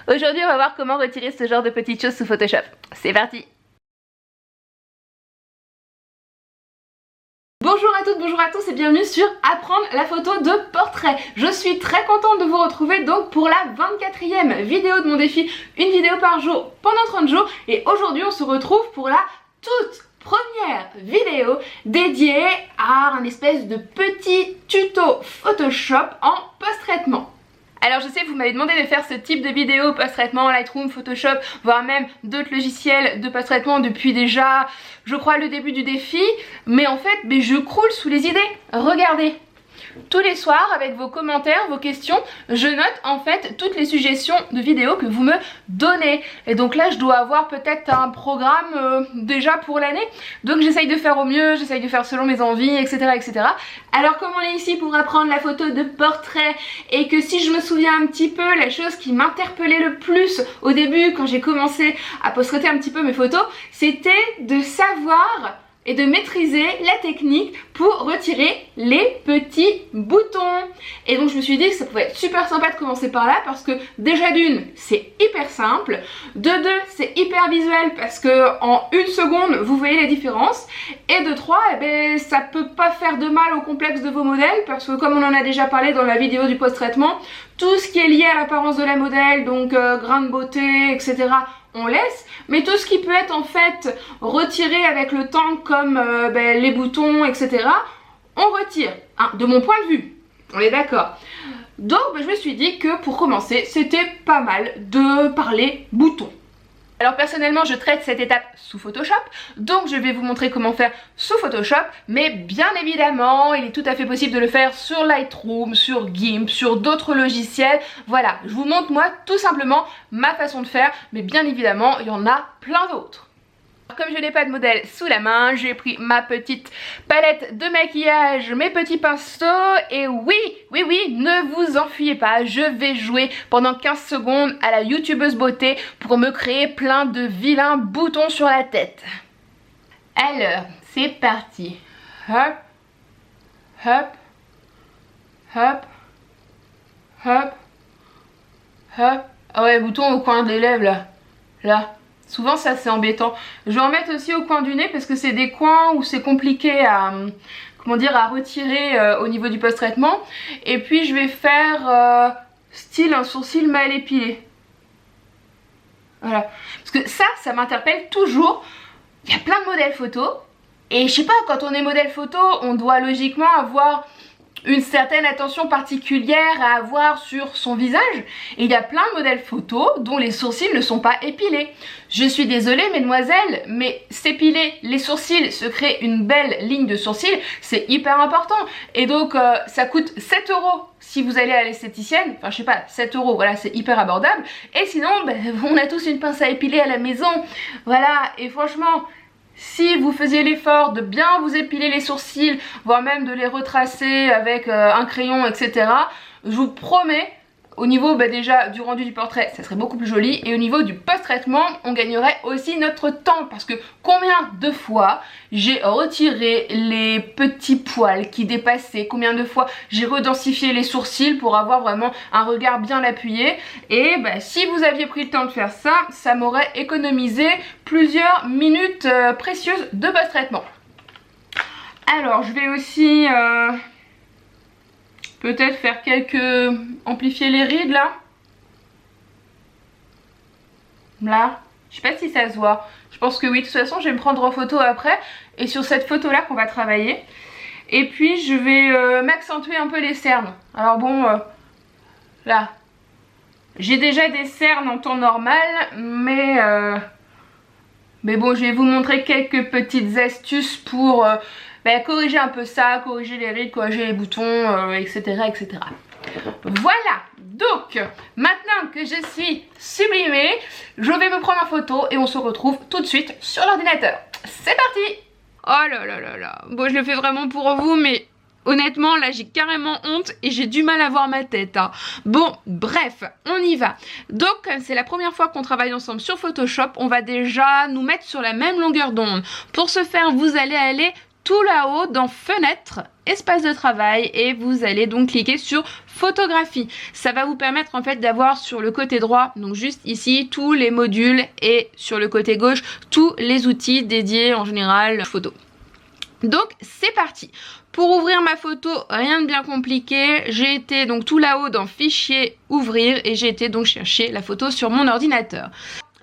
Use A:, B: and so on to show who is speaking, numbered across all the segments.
A: Aujourd'hui on va voir comment retirer ce genre de petites choses sous Photoshop. C'est parti! Bonjour à toutes, bonjour à tous et bienvenue sur Apprendre la photo de portrait. Je suis très contente de vous retrouver donc pour la 24e vidéo de mon défi, une vidéo par jour pendant 30 jours. Et aujourd'hui on se retrouve pour la toute première vidéo dédiée à un espèce de petit tuto Photoshop en post-traitement. Alors je sais que vous m'avez demandé de faire ce type de vidéo post-traitement, Lightroom, Photoshop, voire même d'autres logiciels de post-traitement depuis déjà, je crois, le début du défi. Mais en fait, je croule sous les idées. Regardez. Tous les soirs, avec vos commentaires, vos questions, je note en fait toutes les suggestions de vidéos que vous me donnez. Et donc là, je dois avoir peut-être un programme déjà pour l'année. Donc j'essaye de faire au mieux, j'essaye de faire selon mes envies, etc., etc. Alors comme on est ici pour apprendre la photo de portrait et que si je me souviens un petit peu, la chose qui m'interpellait le plus au début quand j'ai commencé à post-traiter un petit peu mes photos, c'était de savoir et de maîtriser la technique pour retirer les petits boutons. Et donc je me suis dit que ça pouvait être super sympa de commencer par là parce que déjà d'une, c'est hyper simple, de deux, c'est hyper visuel parce que en une seconde, vous voyez la différence, et de trois, ça peut pas faire de mal au complexe de vos modèles parce que comme on en a déjà parlé dans la vidéo du post-traitement, tout ce qui est lié à l'apparence de la modèle, donc grain de beauté, etc., on laisse, mais tout ce qui peut être en fait retiré avec le temps comme les boutons, etc., on retire, hein, de mon point de vue, on est d'accord. Donc je me suis dit que pour commencer, c'était pas mal de parler boutons. Alors personnellement je traite cette étape sous Photoshop, donc je vais vous montrer comment faire sous Photoshop, mais bien évidemment il est tout à fait possible de le faire sur Lightroom, sur GIMP, sur d'autres logiciels. Voilà, je vous montre moi tout simplement ma façon de faire, mais bien évidemment il y en a plein d'autres. Comme je n'ai pas de modèle sous la main, j'ai pris ma petite palette de maquillage, mes petits pinceaux et oui, ne vous enfuyez pas, je vais jouer pendant 15 secondes à la youtubeuse beauté pour me créer plein de vilains boutons sur la tête. Alors, c'est parti. Hop, hop, hop, hop, hop. Ah ouais, bouton au coin des lèvres là, là. Souvent ça c'est embêtant. Je vais en mettre aussi au coin du nez parce que c'est des coins où c'est compliqué à, comment dire, à retirer au niveau du post-traitement. Et puis je vais faire style un sourcil mal épilé. Voilà. Parce que ça m'interpelle toujours. Il y a plein de modèles photo. Et je sais pas, quand on est modèle photo, on doit logiquement avoir une certaine attention particulière à avoir sur son visage, et il y a plein de modèles photos dont les sourcils ne sont pas épilés. Je suis désolée mesdemoiselles, mais s'épiler les sourcils, se créer une belle ligne de sourcils, c'est hyper important. Et donc ça coûte 7 € si vous allez à l'esthéticienne, enfin je sais pas, 7 €, voilà, c'est hyper abordable. Et sinon, on a tous une pince à épiler à la maison, voilà, et franchement, si vous faisiez l'effort de bien vous épiler les sourcils, voire même de les retracer avec un crayon, etc., je vous promets, au niveau déjà du rendu du portrait, ça serait beaucoup plus joli, et au niveau du post-traitement, on gagnerait aussi notre temps, parce que combien de fois j'ai retiré les petits poils qui dépassaient, combien de fois j'ai redensifié les sourcils pour avoir vraiment un regard bien appuyé, et si vous aviez pris le temps de faire ça, ça m'aurait économisé plusieurs minutes précieuses de post-traitement. Alors je vais aussi peut-être faire amplifier les rides là. Là. Je sais pas si ça se voit. Je pense que oui, de toute façon je vais me prendre en photo après. Et sur cette photo là qu'on va travailler. Et puis je vais m'accentuer un peu les cernes. Alors bon, là. J'ai déjà des cernes en temps normal. Mais bon, je vais vous montrer quelques petites astuces pour corriger un peu ça, corriger les rides, corriger les boutons, etc., etc. Voilà, donc maintenant que je suis sublimée, je vais me prendre en photo et on se retrouve tout de suite sur l'ordinateur. C'est parti! Oh là là là là, bon je le fais vraiment pour vous, mais honnêtement là j'ai carrément honte et j'ai du mal à voir ma tête, hein. Bon bref, on y va. Donc comme c'est la première fois qu'on travaille ensemble sur Photoshop, on va déjà nous mettre sur la même longueur d'onde. Pour ce faire, vous allez aller tout là-haut dans fenêtre espace de travail et vous allez donc cliquer sur photographie. Ça va vous permettre en fait d'avoir sur le côté droit, donc juste ici, tous les modules et sur le côté gauche, tous les outils dédiés en général photo. Donc c'est parti. Pour ouvrir ma photo, rien de bien compliqué, j'ai été donc tout là-haut dans fichier ouvrir et j'ai été donc chercher la photo sur mon ordinateur.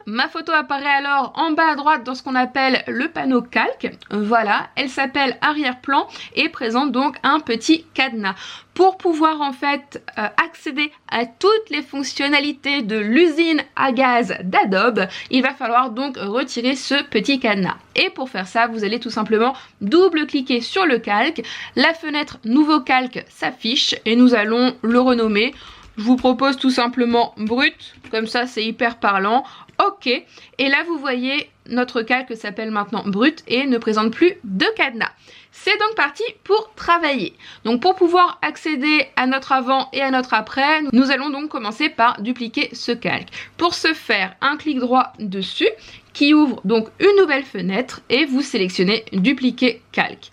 A: Ma photo apparaît alors en bas à droite dans ce qu'on appelle le panneau calque. Voilà, elle s'appelle arrière-plan et présente donc un petit cadenas. Pour pouvoir en fait accéder à toutes les fonctionnalités de l'usine à gaz d'Adobe, il va falloir donc retirer ce petit cadenas. Et pour faire ça, vous allez tout simplement double-cliquer sur le calque. La fenêtre nouveau calque s'affiche et nous allons le renommer. Je vous propose tout simplement brut, comme ça c'est hyper parlant. Ok, et là vous voyez notre calque s'appelle maintenant brut et ne présente plus de cadenas. C'est donc parti pour travailler. Donc pour pouvoir accéder à notre avant et à notre après, nous allons donc commencer par dupliquer ce calque. Pour ce faire, un clic droit dessus qui ouvre donc une nouvelle fenêtre et vous sélectionnez dupliquer calque.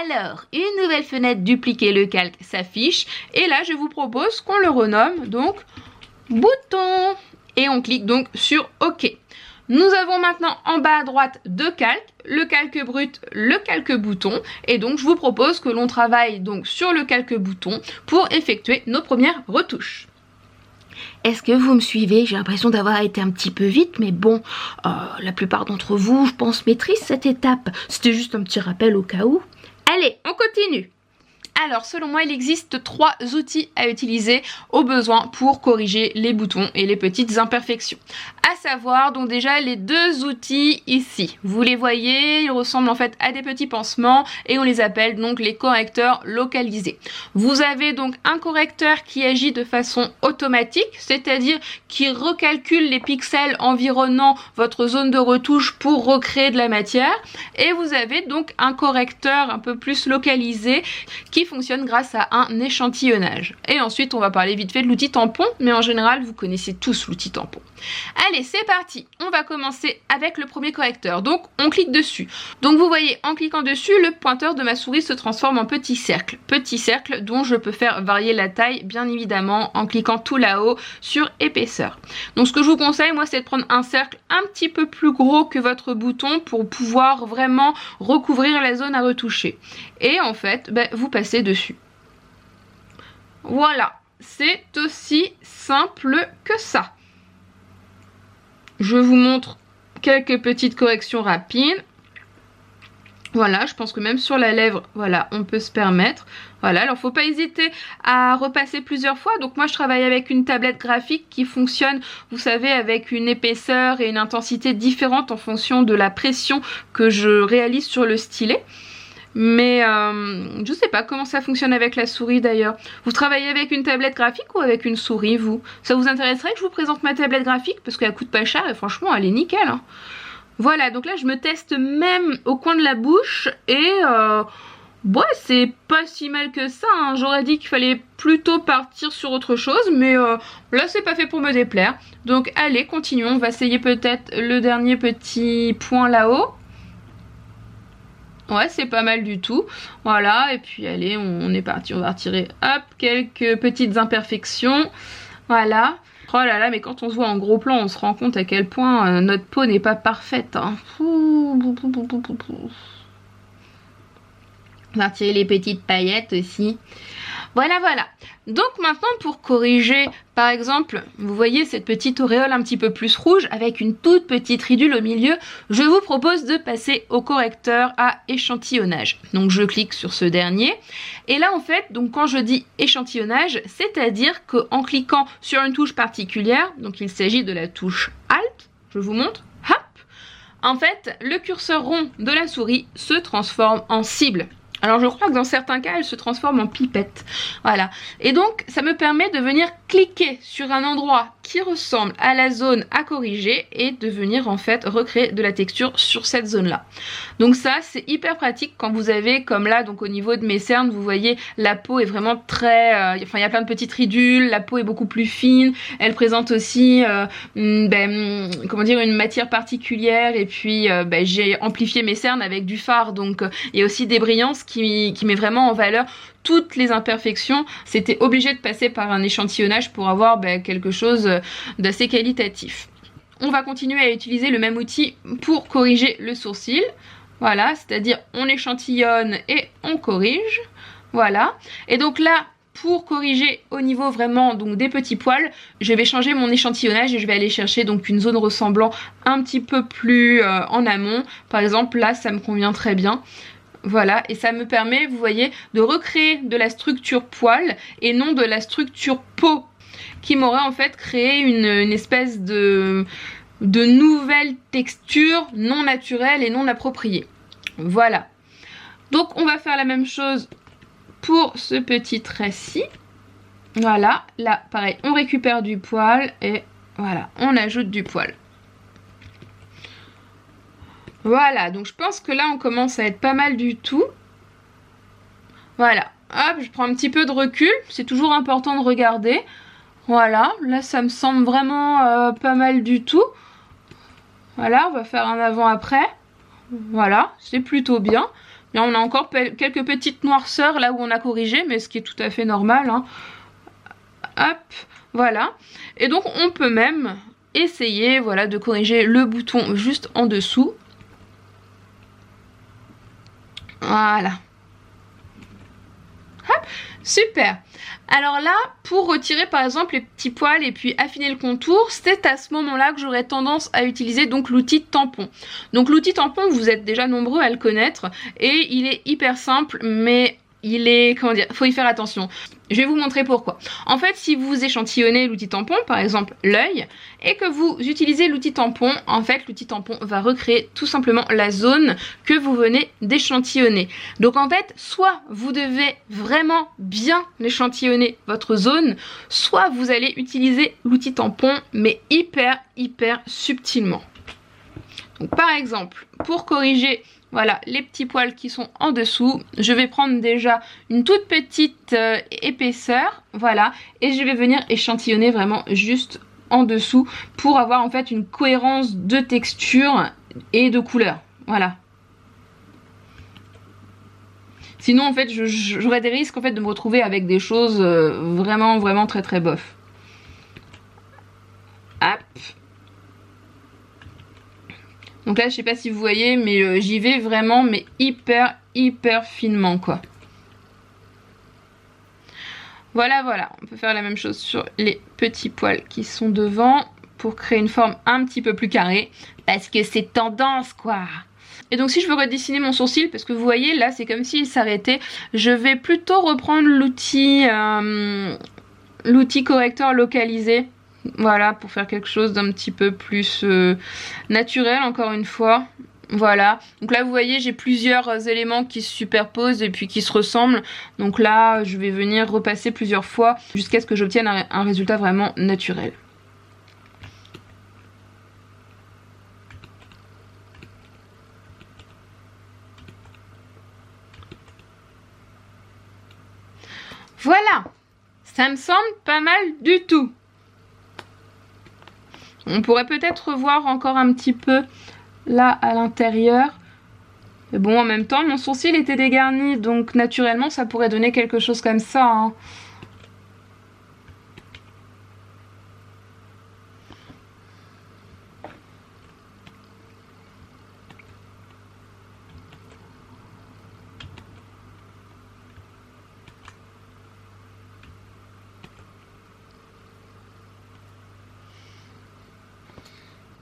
A: Alors, une nouvelle fenêtre dupliquer le calque s'affiche et là je vous propose qu'on le renomme donc bouton et on clique donc sur OK. Nous avons maintenant en bas à droite deux calques, le calque brut, le calque bouton et donc je vous propose que l'on travaille donc sur le calque bouton pour effectuer nos premières retouches. Est-ce que vous me suivez? J'ai l'impression d'avoir été un petit peu vite, mais bon, la plupart d'entre vous, je pense, maîtrisent cette étape. C'était juste un petit rappel au cas où. Allez, on continue. Alors, selon moi, il existe 3 outils à utiliser au besoin pour corriger les boutons et les petites imperfections. À savoir, donc déjà, les 2 outils ici. Vous les voyez, ils ressemblent en fait à des petits pansements et on les appelle donc les correcteurs localisés. Vous avez donc un correcteur qui agit de façon automatique, c'est-à-dire qui recalcule les pixels environnant votre zone de retouche pour recréer de la matière. Et vous avez donc un correcteur un peu plus localisé qui fonctionne grâce à un échantillonnage. Et ensuite, on va parler vite fait de l'outil tampon, mais en général, vous connaissez tous l'outil tampon. Allez, c'est parti. On va commencer avec le premier correcteur. Donc, on clique dessus. Donc, vous voyez, en cliquant dessus, le pointeur de ma souris se transforme en petit cercle. Petit cercle dont je peux faire varier la taille, bien évidemment, en cliquant tout là-haut sur épaisseur. Donc, ce que je vous conseille, moi, c'est de prendre un cercle un petit peu plus gros que votre bouton pour pouvoir vraiment recouvrir la zone à retoucher. Et en fait, vous passez dessus. Voilà, c'est aussi simple que ça. Je vous montre quelques petites corrections rapides. Voilà, je pense que même sur la lèvre, voilà, on peut se permettre. Voilà, alors faut pas hésiter à repasser plusieurs fois. Donc moi je travaille avec une tablette graphique qui fonctionne, vous savez, avec une épaisseur et une intensité différentes en fonction de la pression que je réalise sur le stylet. Mais je sais pas comment ça fonctionne avec la souris d'ailleurs. Vous travaillez avec une tablette graphique ou avec une souris, vous? Ça vous intéresserait que je vous présente ma tablette graphique? Parce qu'elle coûte pas cher et franchement elle est nickel, hein. Voilà, donc là je me teste même au coin de la bouche et c'est pas si mal que ça, hein. J'aurais dit qu'il fallait plutôt partir sur autre chose, mais là c'est pas fait pour me déplaire. Donc allez, continuons, on va essayer peut-être le dernier petit point là-haut. Ouais, c'est pas mal du tout. Voilà, et puis allez, on est parti. On va retirer, hop, quelques petites imperfections. Voilà. Oh là là, mais quand on se voit en gros plan, on se rend compte à quel point notre peau n'est pas parfaite, hein. On va retirer les petites paillettes aussi. Voilà, voilà. Donc maintenant, pour corriger, par exemple, vous voyez cette petite auréole un petit peu plus rouge avec une toute petite ridule au milieu, je vous propose de passer au correcteur à échantillonnage. Donc je clique sur ce dernier. Et là, en fait, donc quand je dis échantillonnage, c'est-à-dire qu'en cliquant sur une touche particulière, donc il s'agit de la touche Alt, je vous montre, hop, en fait, le curseur rond de la souris se transforme en cible. Alors je crois que dans certains cas, elle se transforme en pipette. Voilà. Et donc, ça me permet de venir cliquer sur un endroit qui ressemble à la zone à corriger et de venir en fait recréer de la texture sur cette zone là. Donc ça c'est hyper pratique quand vous avez comme là, donc au niveau de mes cernes, vous voyez la peau est vraiment très, enfin il y a plein de petites ridules, la peau est beaucoup plus fine, elle présente aussi comment dire, une matière particulière et puis j'ai amplifié mes cernes avec du fard, donc il y a aussi des brillances qui met vraiment en valeur toutes les imperfections. C'était obligé de passer par un échantillonnage pour avoir quelque chose d'assez qualitatif. On va continuer à utiliser le même outil pour corriger le sourcil. Voilà, c'est-à-dire on échantillonne et on corrige. Voilà. Et donc là, pour corriger au niveau vraiment donc des petits poils, je vais changer mon échantillonnage et je vais aller chercher donc une zone ressemblant un petit peu plus en amont. Par exemple, là, ça me convient très bien. Voilà, et ça me permet, vous voyez, de recréer de la structure poil et non de la structure peau qui m'aurait en fait créé une espèce de nouvelle texture non naturelle et non appropriée. Voilà. Donc on va faire la même chose pour ce petit trait-ci. Voilà, là pareil, on récupère du poil et voilà, on ajoute du poil. Voilà, donc je pense que là on commence à être pas mal du tout. Voilà, hop, je prends un petit peu de recul, c'est toujours important de regarder. Voilà, là ça me semble vraiment pas mal du tout. Voilà, on va faire un avant-après. Voilà, c'est plutôt bien. Là on a encore quelques petites noirceurs là où on a corrigé, mais ce qui est tout à fait normal, hein. Hop, voilà. Et donc on peut même essayer, voilà, de corriger le bouton juste en dessous. Voilà. Hop, super. Alors là, pour retirer par exemple les petits poils et puis affiner le contour, c'est à ce moment-là que j'aurais tendance à utiliser donc l'outil tampon. Donc l'outil tampon, vous êtes déjà nombreux à le connaître et il est hyper simple, mais il est, comment dire, faut y faire attention. Je vais vous montrer pourquoi. En fait, si vous échantillonnez l'outil tampon, par exemple l'œil, et que vous utilisez l'outil tampon, en fait l'outil tampon va recréer tout simplement la zone que vous venez d'échantillonner. Donc en fait, soit vous devez vraiment bien échantillonner votre zone, soit vous allez utiliser l'outil tampon, mais hyper subtilement. Donc par exemple, pour corriger voilà les petits poils qui sont en dessous, je vais prendre déjà une toute petite épaisseur, voilà, et je vais venir échantillonner vraiment juste en dessous pour avoir en fait une cohérence de texture et de couleur, voilà. Sinon en fait j'aurais des risques en fait de me retrouver avec des choses vraiment très bof. Hop. Donc là, je sais pas si vous voyez, mais j'y vais vraiment, mais hyper finement, quoi. Voilà, on peut faire la même chose sur les petits poils qui sont devant pour créer une forme un petit peu plus carrée, parce que c'est tendance, quoi. Et donc si je veux redessiner mon sourcil, parce que vous voyez, là, c'est comme s'il s'arrêtait, je vais plutôt reprendre l'outil correcteur localisé. Voilà, pour faire quelque chose d'un petit peu plus naturel, encore une fois. Voilà, donc là vous voyez j'ai plusieurs éléments qui se superposent et puis qui se ressemblent. Donc là je vais venir repasser plusieurs fois jusqu'à ce que j'obtienne un résultat vraiment naturel. Voilà, ça me semble pas mal du tout. On pourrait peut-être revoir encore un petit peu là à l'intérieur. Mais bon, en même temps, mon sourcil était dégarni, donc naturellement, ça pourrait donner quelque chose comme ça, hein.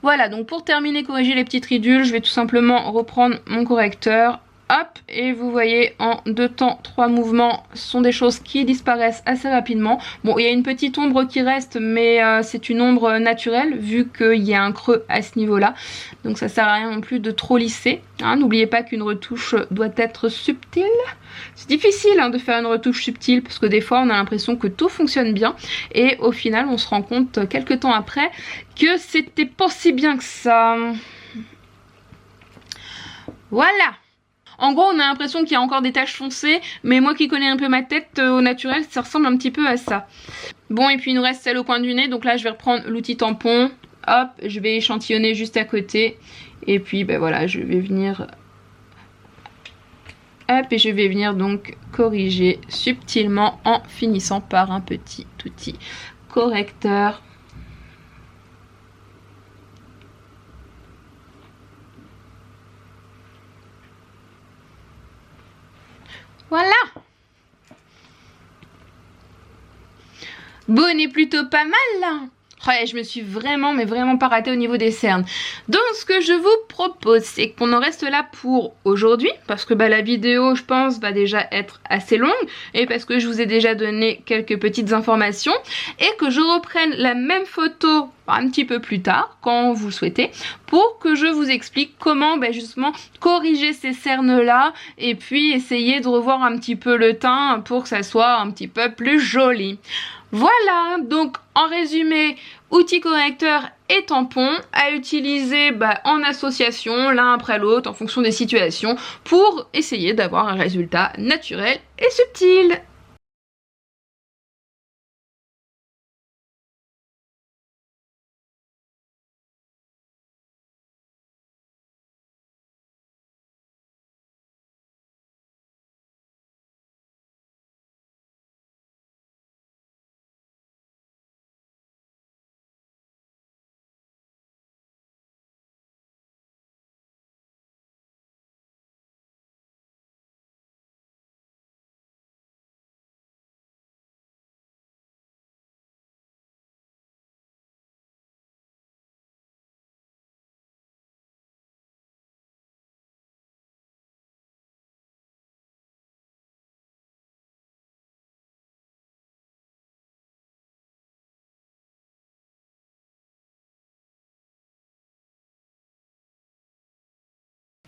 A: Voilà, donc pour terminer corriger les petites ridules, je vais tout simplement reprendre mon correcteur hop, et vous voyez en 2 temps 3 mouvements, ce sont des choses qui disparaissent assez rapidement. Bon, il y a une petite ombre qui reste, mais c'est une ombre naturelle vu qu'il y a un creux à ce niveau là, donc ça sert à rien non plus de trop lisser, hein. N'oubliez pas qu'une retouche doit être subtile. C'est difficile de faire une retouche subtile parce que des fois on a l'impression que tout fonctionne bien et au final on se rend compte quelques temps après que c'était pas si bien que ça. Voilà. En gros, on a l'impression qu'il y a encore des taches foncées, mais moi qui connais un peu ma tête, au naturel, ça ressemble un petit peu à ça. Bon, et puis il nous reste celle au coin du nez, donc là je vais reprendre l'outil tampon, hop, je vais échantillonner juste à côté, et puis ben voilà, je vais venir, hop, et je vais venir donc corriger subtilement en finissant par un petit outil correcteur. Voilà. Bon, on est plutôt pas mal là. Ouais, je me suis vraiment, mais vraiment pas ratée au niveau des cernes. Donc ce que je vous propose, c'est qu'on en reste là pour aujourd'hui, parce que la vidéo, je pense, va déjà être assez longue, et parce que je vous ai déjà donné quelques petites informations, et que je reprenne la même photo un petit peu plus tard, quand vous le souhaitez, pour que je vous explique comment justement corriger ces cernes là, et puis essayer de revoir un petit peu le teint pour que ça soit un petit peu plus joli. Voilà, donc en résumé, outils correcteurs et tampons à utiliser en association l'un après l'autre en fonction des situations pour essayer d'avoir un résultat naturel et subtil.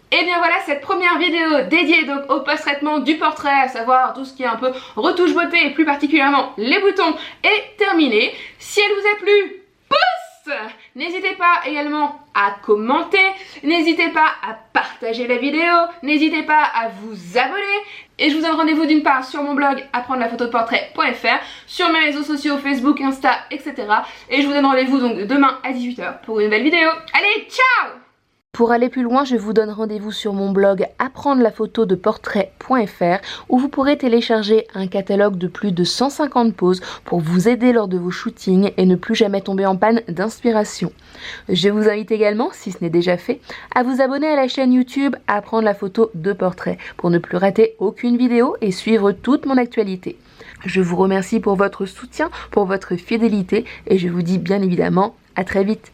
A: Et bien voilà, cette première vidéo dédiée donc au post-traitement du portrait, à savoir tout ce qui est un peu retouche beauté et plus particulièrement les boutons, est terminée. Si elle vous a plu, pouce! N'hésitez pas également à commenter, n'hésitez pas à partager la vidéo, n'hésitez pas à vous abonner. Et je vous donne rendez-vous d'une part sur mon blog apprendre-la-photo-de-portrait.fr, sur mes réseaux sociaux Facebook, Insta, etc. Et je vous donne rendez-vous donc demain à 18 h pour une nouvelle vidéo. Allez, ciao!
B: Pour aller plus loin, je vous donne rendez-vous sur mon blog apprendre-la-photo-de-portrait.fr où vous pourrez télécharger un catalogue de plus de 150 poses pour vous aider lors de vos shootings et ne plus jamais tomber en panne d'inspiration. Je vous invite également, si ce n'est déjà fait, à vous abonner à la chaîne YouTube Apprendre la photo de portrait pour ne plus rater aucune vidéo et suivre toute mon actualité. Je vous remercie pour votre soutien, pour votre fidélité et je vous dis bien évidemment à très vite.